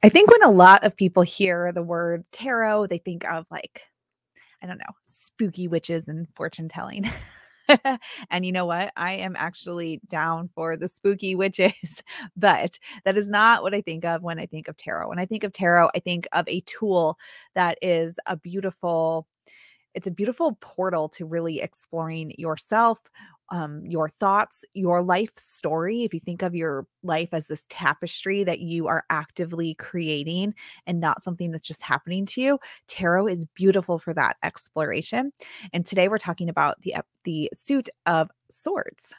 I think when a lot of people hear the word tarot, they think of I don't know, spooky witches and fortune telling. And you know what? I am actually down for the spooky witches, but that is not what I think of when I think of tarot. When I think of tarot, I think of a tool that is it's a beautiful portal to really exploring yourself, your thoughts, your life story. If you think of your life as this tapestry that you are actively creating and not something that's just happening to you, tarot is beautiful for that exploration. And today we're talking about the suit of swords.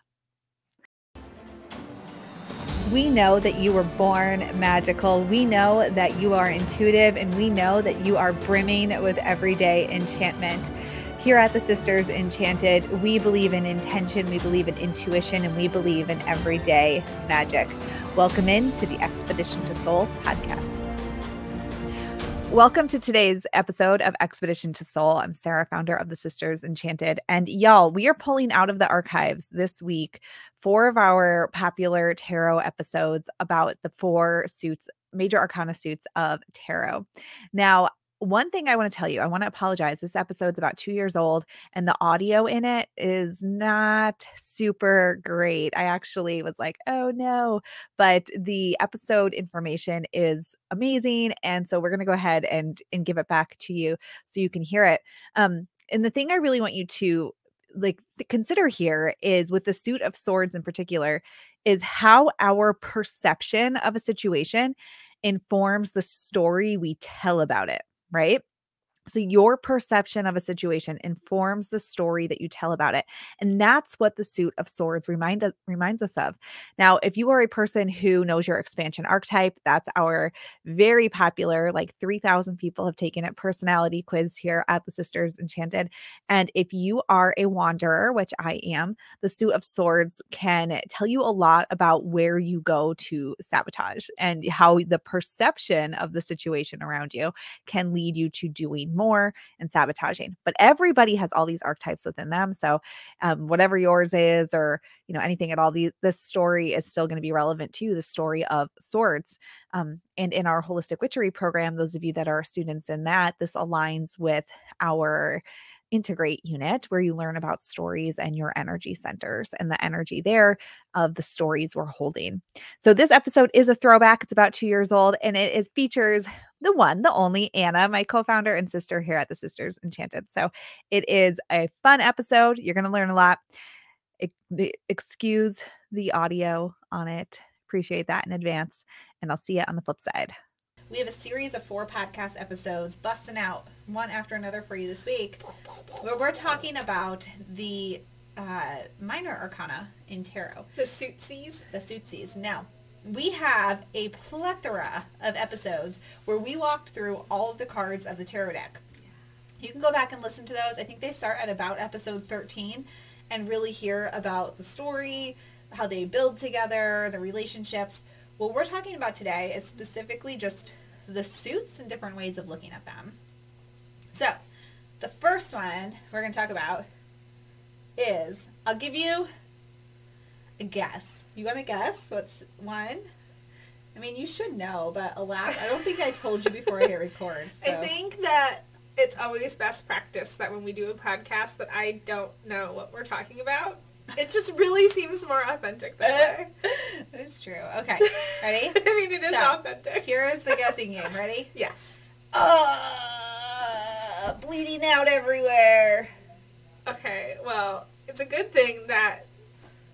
We know that you were born magical. We know that you are intuitive, and we know that you are brimming with everyday enchantment. Here at the Sisters Enchanted, we believe in intention, we believe in intuition, and we believe in everyday magic. Welcome in to the Expedition to Soul podcast. Welcome to today's episode of Expedition to Soul. I'm Sarah, founder of the Sisters Enchanted. And y'all, we are pulling out of the archives this week 4 of our popular tarot episodes about the 4 suits, major arcana suits of tarot. Now, one thing I want to tell you, I want to apologize. This episode's about 2 years old and the audio in it is not super great. I actually was like, oh no, but the episode information is amazing. And so we're going to go ahead and give it back to you so you can hear it. And the thing I really want you to consider here is with the suit of swords in particular is how our perception of a situation informs the story we tell about it. Right? So your perception of a situation informs the story that you tell about it. And that's what the suit of swords reminds us of. Now, if you are a person who knows your expansion archetype, that's our very popular, 3,000 people have taken it, personality quiz here at the Sisters Enchanted. And if you are a wanderer, which I am, the suit of swords can tell you a lot about where you go to sabotage and how the perception of the situation around you can lead you to doing more and sabotaging. But everybody has all these archetypes within them. So whatever yours is, or anything at all, this story is still going to be relevant to you, the story of swords. And in our holistic witchery program, those of you that are students in that, this aligns with our Integrate unit, where you learn about stories and your energy centers and the energy there of the stories we're holding. So this episode is a throwback. It's about 2 years old, and it features the one, the only Anna, my co-founder and sister here at the Sisters Enchanted. So it is a fun episode. You're going to learn a lot. Excuse the audio on it. Appreciate that in advance. And I'll see you on the flip side. We have a series of 4 podcast episodes busting out one after another for you this week, where we're talking about the minor arcana in tarot. The Sootsies. The Sootsies. Now, we have a plethora of episodes where we walked through all of the cards of the tarot deck. You can go back and listen to those. I think they start at about episode 13 and really hear about the story, how they build together, the relationships. What we're talking about today is specifically just the suits and different ways of looking at them. So, the first one we're going to talk about is, I'll give you a guess. You want to guess what's one? I mean, you should know, but alas, I don't think I told you before I hit record. So. I think that it's always best practice that when we do a podcast that I don't know what we're talking about. It just really seems more authentic that way. It's true. Okay. Ready? I mean, it is authentic. Here is the guessing game. Ready? Yes. Bleeding out everywhere. Okay, well, it's a good thing that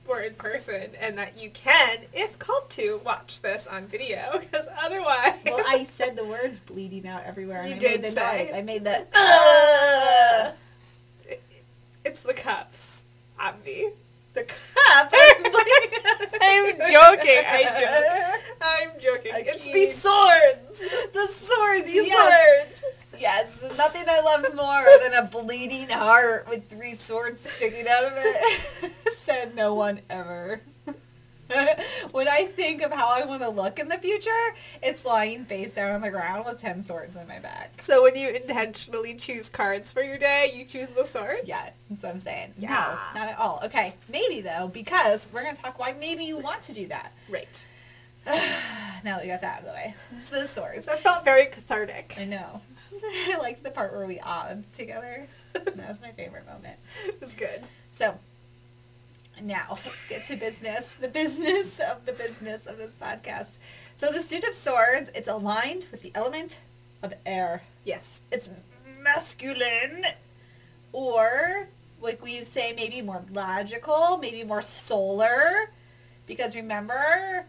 we're in person and that you can, if called to, watch this on video, because otherwise... Well, I said the words bleeding out everywhere. You and did made the say. noise. I made the... It's the cups. Obvi. The cups. I'm joking. I'm joking. It's the swords. The swords. These yes. swords. Yes. Nothing I love more than a bleeding heart with 3 swords sticking out of it. Said no one ever. When I think of how I want to look in the future, it's lying face down on the ground with 10 swords on my back. So when you intentionally choose cards for your day, you choose the swords? Yeah, that's what I'm saying. Yeah. No, not at all. Okay, maybe though, because we're going to talk why maybe you want to do that. Right. Now that we got that out of the way. It's the swords. That felt very cathartic. I know. I liked the part where we awed together. That was my favorite moment. It was good. So, now let's get to business. The business of this podcast. So the suit of swords, it's aligned with the element of air. Yes. It's masculine, or like we say, maybe more logical, maybe more solar, because remember,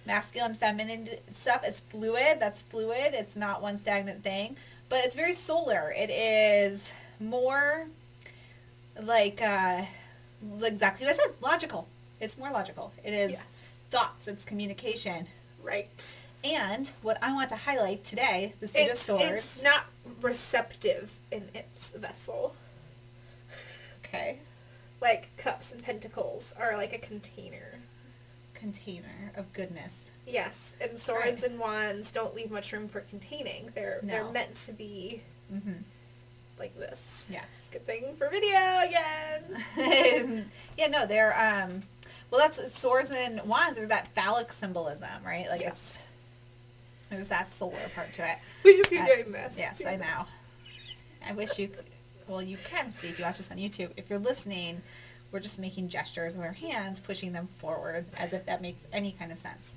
masculine, feminine stuff is fluid. That's fluid. It's not one stagnant thing, but it's very solar. It is more like exactly what I said, logical. It's more logical. It is thoughts. It's communication. Right. And what I want to highlight today, the suit of swords. It's not receptive in its vessel. Okay. Like cups and pentacles are like a container. Container of goodness. Yes, and swords and wands don't leave much room for containing. They're meant to be like this. Yes. Good thing for video again. Yeah, no, they're well, that's swords and wands are that phallic symbolism, right? Like there's that solar part to it. We just keep doing this. Yes, I know. I wish you could. Well, you can see if you watch us on YouTube. If you're listening, we're just making gestures with our hands, pushing them forward, as if that makes any kind of sense.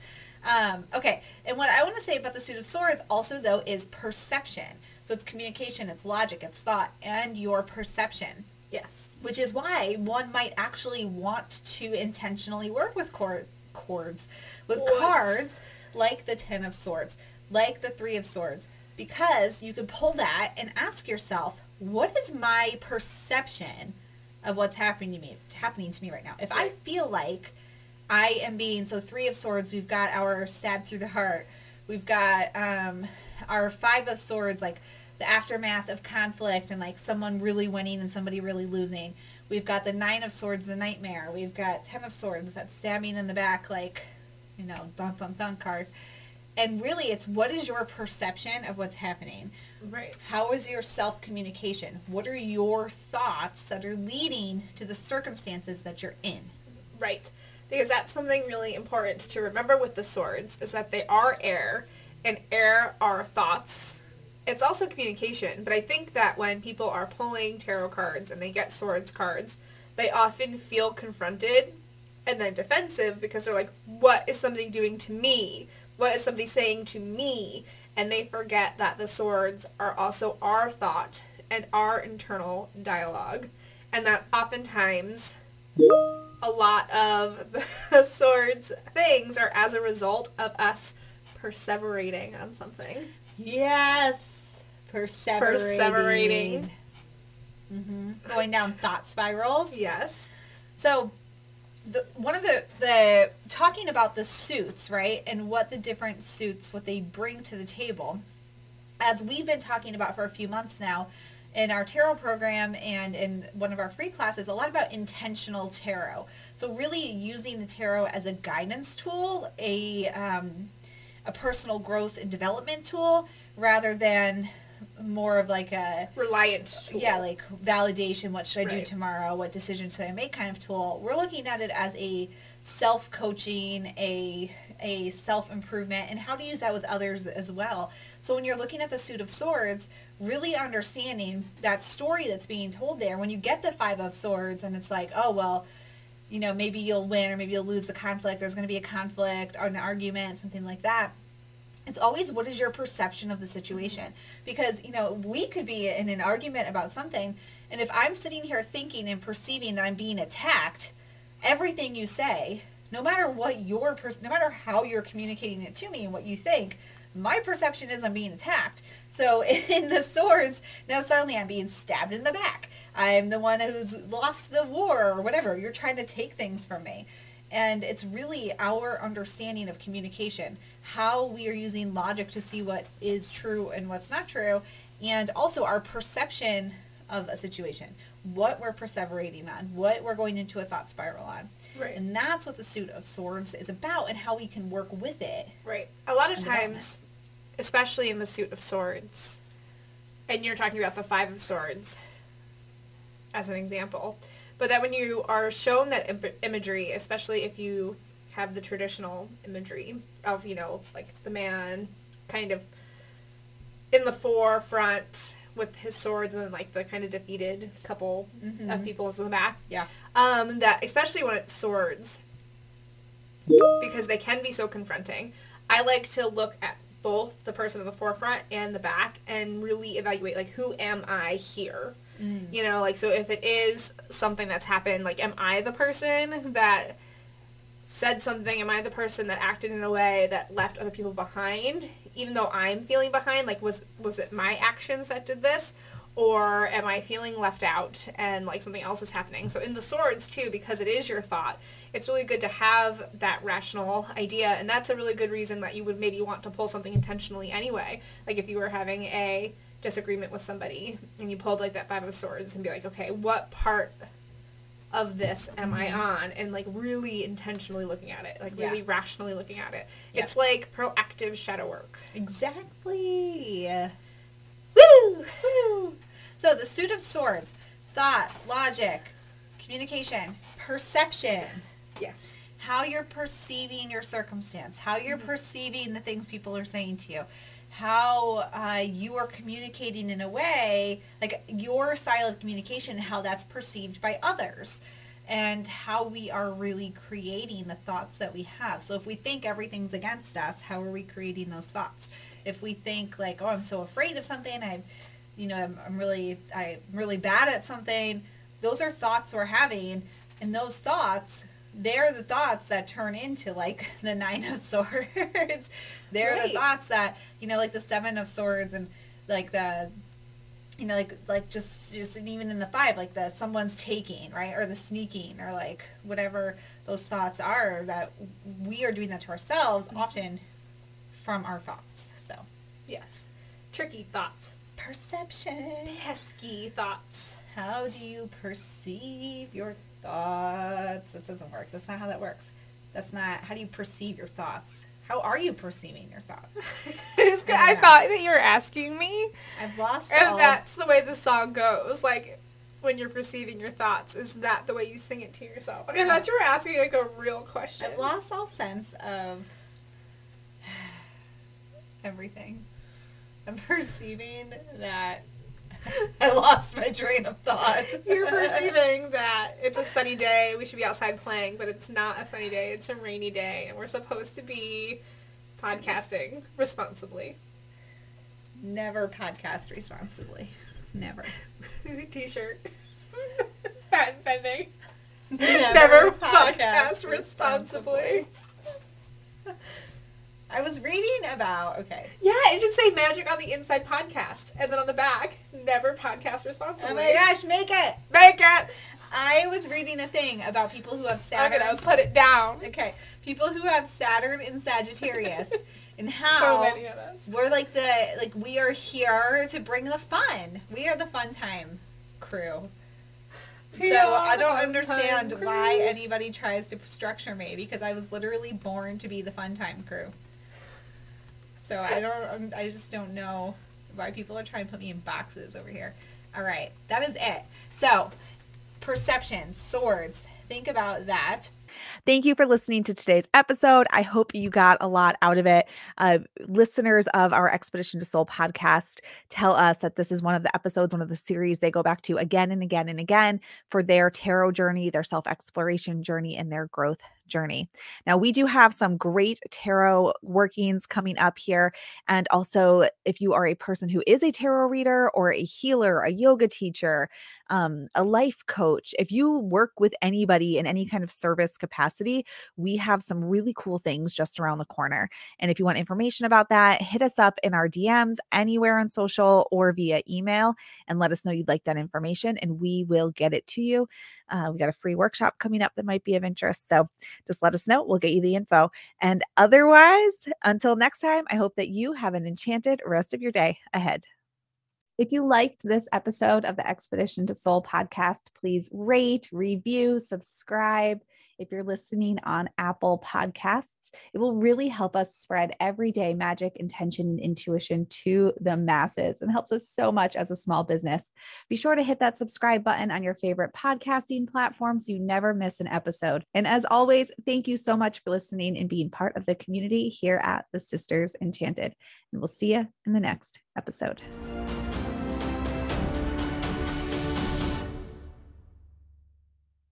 Okay, and what I want to say about the suit of swords also, though, is perception. So it's communication, it's logic, it's thought, and your perception. Yes. Which is why one might actually want to intentionally work with cards like the Ten of Swords, like the Three of Swords, because you can pull that and ask yourself, what is my perception of what's happening to me right now? If I feel like I am being, so Three of Swords, we've got our stab through the heart. We've got our Five of Swords, like the aftermath of conflict and like someone really winning and somebody really losing. We've got the Nine of Swords, the nightmare. We've got Ten of Swords, that stabbing in the back, like, you know, dun dun dun card. And really it's what is your perception of what's happening? Right. How is your self-communication? What are your thoughts that are leading to the circumstances that you're in? Right. Because that's something really important to remember with the swords, is that they are air, and air are thoughts. It's also communication, but I think that when people are pulling tarot cards and they get swords cards, they often feel confronted and then defensive because they're like, what is somebody doing to me? What is somebody saying to me? And they forget that the swords are also our thought and our internal dialogue, and that oftentimes a lot of the swords things are as a result of us perseverating on something. Yes. Perseverating. Going down thought spirals. Yes. So one of the talking about the suits, right, and what the different suits, what they bring to the table, as we've been talking about for a few months now in our tarot program and in one of our free classes, a lot about intentional tarot. So really using the tarot as a guidance tool, a personal growth and development tool, rather than more of like a reliant tool. Yeah, like validation, what should I do tomorrow, what decision should I make kind of tool. We're looking at it as a self-coaching, a self-improvement, and how to use that with others as well. So when you're looking at the Suit of Swords, really understanding that story that's being told there, when you get the Five of Swords and it's like, oh, well, you know, maybe you'll win or maybe you'll lose the conflict, there's going to be a conflict or an argument, something like that. It's always, what is your perception of the situation? Because, you know, we could be in an argument about something, and if I'm sitting here thinking and perceiving that I'm being attacked, everything you say, no matter what no matter how you're communicating it to me and what you think, my perception is I'm being attacked. So in the swords, now suddenly I'm being stabbed in the back. I'm the one who's lost the war or whatever. You're trying to take things from me. And it's really our understanding of communication, how we are using logic to see what is true and what's not true, and also our perception of a situation, what we're perseverating on, what we're going into a thought spiral on. Right. And that's what the Suit of Swords is about and how we can work with it. Right. A lot of times, especially in the Suit of Swords, and you're talking about the Five of Swords as an example, but that when you are shown that imagery, especially if you have the traditional imagery of, like the man kind of in the forefront with his swords and then like the kind of defeated couple of people in the back. Yeah. That especially when it's swords, because they can be so confronting. I like to look at both the person in the forefront and the back and really evaluate, like, who am I here? Like, so if it is something that's happened, like, am I the person that said something? Am I the person that acted in a way that left other people behind, even though I'm feeling behind? Like, was it my actions that did this? Or am I feeling left out and, like, something else is happening? So in the swords, too, because it is your thought, it's really good to have that rational idea. And that's a really good reason that you would maybe want to pull something intentionally anyway. Like, if you were having a disagreement with somebody and you pulled, like, that Five of Swords and be like, okay, what part of this am I on? And, like, really intentionally looking at it. Like, really rationally looking at it. Yep. It's like proactive shadow work. Exactly. Woo! Woo! So the suit of swords: thought, logic, communication, perception. Yes. How you're perceiving your circumstance, how you're perceiving the things people are saying to you, how you are communicating in a way, like your style of communication, how that's perceived by others, and how we are really creating the thoughts that we have. So if we think everything's against us, how are we creating those thoughts? If we think like, oh, I'm so afraid of something, I'm really bad at something, those are thoughts we're having, and those thoughts, they're the thoughts that turn into like the Nine of Swords. They're the thoughts that, like the Seven of Swords, and like the, like just and even in the Five, like the someone's taking, right? Or the sneaking, or like whatever those thoughts are, that we are doing that to ourselves often from our thoughts. So yes, tricky thoughts, perception, pesky thoughts. How do you perceive your thoughts? That doesn't work. That's not how that works. That's not, how do you perceive your thoughts? How are you perceiving your thoughts? I thought that you were asking me. I've lost and that's the way the song goes. Like, when you're perceiving your thoughts, is that the way you sing it to yourself? I thought you were asking like a real question. I've lost all sense of everything. I'm perceiving that I lost my train of thought. You're perceiving that it's a sunny day, we should be outside playing, but it's not a sunny day, it's a rainy day, and we're supposed to be podcasting responsibly. Never podcast responsibly. Never. T-shirt. Patent pending. Never podcast responsibly. I was reading about, Yeah, it should say magic on the inside podcast. And then on the back, never podcast responsibly. Oh my gosh, make it. Make it. I was reading a thing about people who have Saturn. I'm going to put it down. Okay. People who have Saturn in Sagittarius. And how so many of us. We're we are here to bring the fun. We are the fun time crew. So I don't understand why anybody tries to structure me, because I was literally born to be the fun time crew. So I just don't know why people are trying to put me in boxes over here. All right, that is it. So perception, swords, think about that. Thank you for listening to today's episode. I hope you got a lot out of it. Listeners of our Expedition to Soul podcast tell us that this is one of the episodes, one of the series they go back to again and again and again for their tarot journey, their self-exploration journey, and their growth journey. Now, we do have some great tarot workings coming up here. And also, if you are a person who is a tarot reader or a healer, a yoga teacher, a life coach, if you work with anybody in any kind of service capacity, we have some really cool things just around the corner. And if you want information about that, hit us up in our DMs anywhere on social or via email and let us know you'd like that information, and we will get it to you. We got a free workshop coming up that might be of interest. So just let us know. We'll get you the info. And otherwise, until next time, I hope that you have an enchanted rest of your day ahead. If you liked this episode of the Expedition to Soul podcast, please rate, review, subscribe. If you're listening on Apple Podcasts, it will really help us spread everyday magic, intention, and intuition to the masses and helps us so much as a small business. Be sure to hit that subscribe button on your favorite podcasting platform so you never miss an episode. And as always, thank you so much for listening and being part of the community here at the Sisters Enchanted. And we'll see you in the next episode.